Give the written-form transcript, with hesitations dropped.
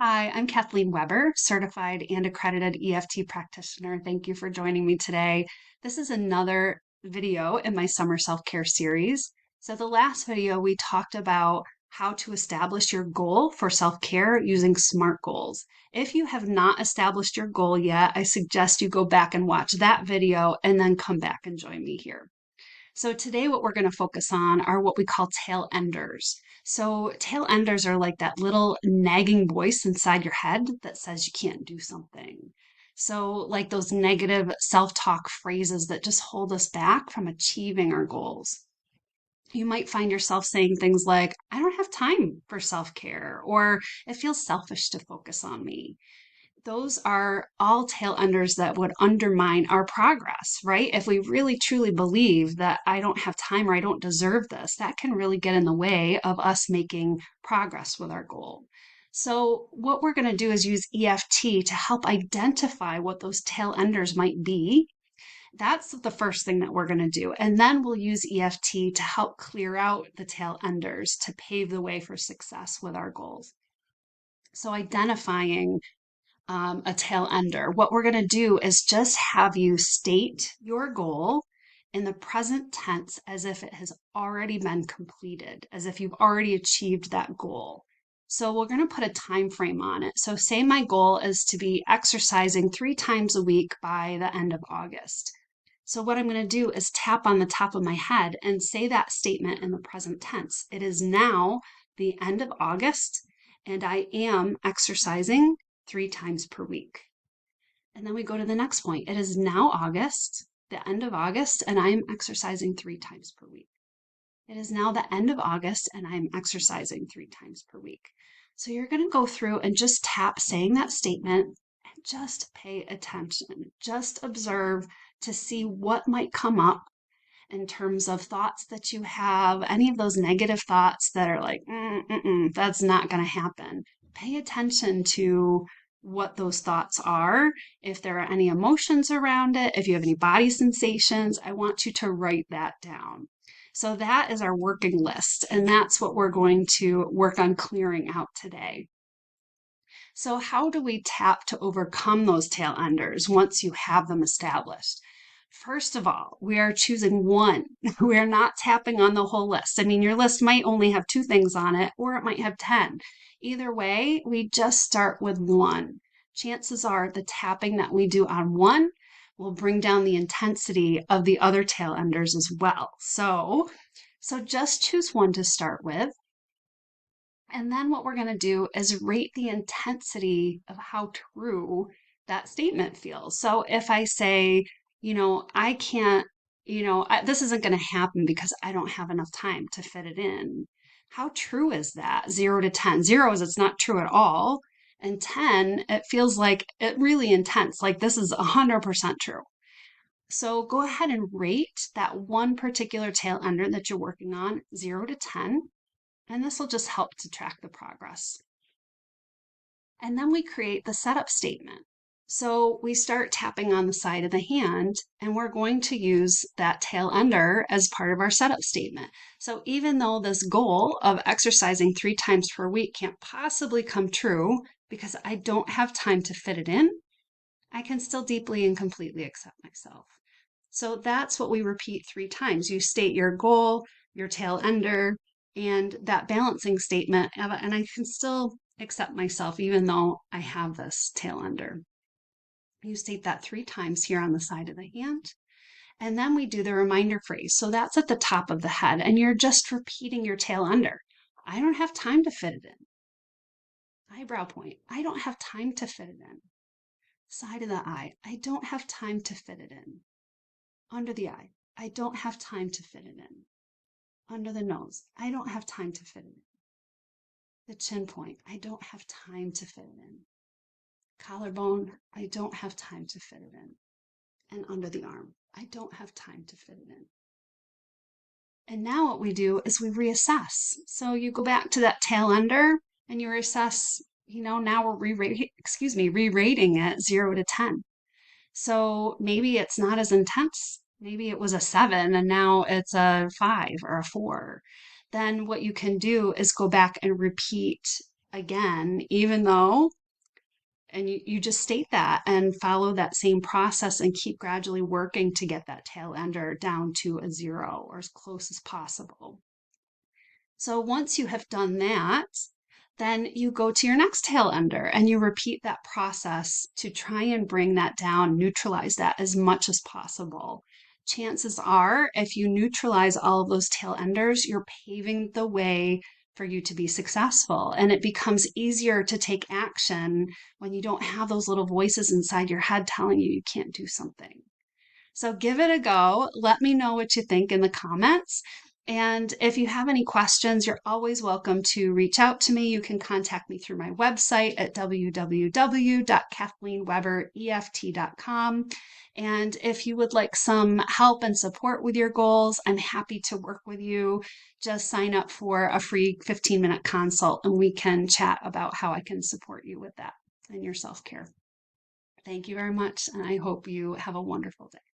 Hi, I'm Kathleen Weber, certified and accredited EFT practitioner. Thank you for joining me today. This is another video in my summer self-care series. So the last video we talked about how to establish your goal for self-care using SMART goals. If you have not established your goal yet, I suggest you go back and watch that video and then come back and join me here. So today what we're going to focus on are what we call tail enders. So tail enders are like that little nagging voice inside your head that says you can't do something. So like those negative self-talk phrases that just hold us back from achieving our goals. You might find yourself saying things like, I don't have time for self-care, or it feels selfish to focus on me. Those are all tail enders that would undermine our progress, right? If we really truly believe that I don't have time or I don't deserve this, that can really get in the way of us making progress with our goal. So, what we're going to do is use EFT to help identify what those tail enders might be. That's the first thing that we're going to do. And then we'll use EFT to help clear out the tail enders to pave the way for success with our goals. So, identifying a tail ender. What we're going to do is just have you state your goal in the present tense as if it has already been completed, as if you've already achieved that goal. So we're going to put a time frame on it. So say my goal is to be exercising 3 times a week by the end of August. So what I'm going to do is tap on the top of my head and say that statement in the present tense. It is now the end of August and I am exercising 3 times per week. And then we go to the next point. It is now August, the end of August, and I am exercising 3 times per week. It is now the end of August, and I am exercising 3 times per week. So you're going to go through and just tap saying that statement and just pay attention. Just observe to see what might come up in terms of thoughts that you have, any of those negative thoughts that are like, that's not going to happen. Pay attention to what those thoughts are. If there are any emotions around it, if you have any body sensations, I want you to write that down. So that is our working list, and that's what we're going to work on clearing out today. So how do we tap to overcome those tail enders once you have them established? First of all, we are choosing one. We are not tapping on the whole list. I mean, your list might only have 2 things on it, or it might have 10. Either way, we just start with one. Chances are the tapping that we do on one will bring down the intensity of the other tail enders as well. So just choose one to start with. And then what we're going to do is rate the intensity of how true that statement feels. So if I say, I can't, this isn't going to happen because I don't have enough time to fit it in. How true is that? 0 to 10. 0 is it's not true at all. And 10, it feels like it really intense. Like this is 100% true. So go ahead and rate that one particular tail ender that you're working on 0 to 10. And this will just help to track the progress. And then we create the setup statement. So we start tapping on the side of the hand, and we're going to use that tail ender as part of our setup statement. So even though this goal of exercising 3 times per week can't possibly come true because I don't have time to fit it in, I can still deeply and completely accept myself. So that's what we repeat 3 times. You state your goal, your tail ender, and that balancing statement, and I can still accept myself even though I have this tail ender. You state that 3 times here on the side of the hand. And then we do the reminder phrase. So that's at the top of the head, and you're just repeating your tail under. I don't have time to fit it in. Eyebrow point. I don't have time to fit it in. Side of the eye. I don't have time to fit it in. Under the eye. I don't have time to fit it in. Under the nose. I don't have time to fit it in. The chin point. I don't have time to fit it in. Collarbone. I don't have time to fit it in. And under the arm. I don't have time to fit it in. And now what we do is we reassess. So you go back to that tail ender and you reassess, now we're re-rating it 0 to 10. So maybe it's not as intense. Maybe it was a 7 and now it's a 5 or a 4. Then what you can do is go back and repeat again, even though, and you just state that and follow that same process and keep gradually working to get that tail ender down to a 0 or as close as possible. So once you have done that, then you go to your next tail ender and you repeat that process to try and bring that down, neutralize that as much as possible. Chances are, if you neutralize all of those tail enders, you're paving the way for you to be successful. And it becomes easier to take action when you don't have those little voices inside your head telling you can't do something. So give it a go. Let me know what you think in the comments. And if you have any questions, you're always welcome to reach out to me. You can contact me through my website at www.kathleenwebereft.com. And if you would like some help and support with your goals, I'm happy to work with you. Just sign up for a free 15-minute consult and we can chat about how I can support you with that and your self-care. Thank you very much, and I hope you have a wonderful day.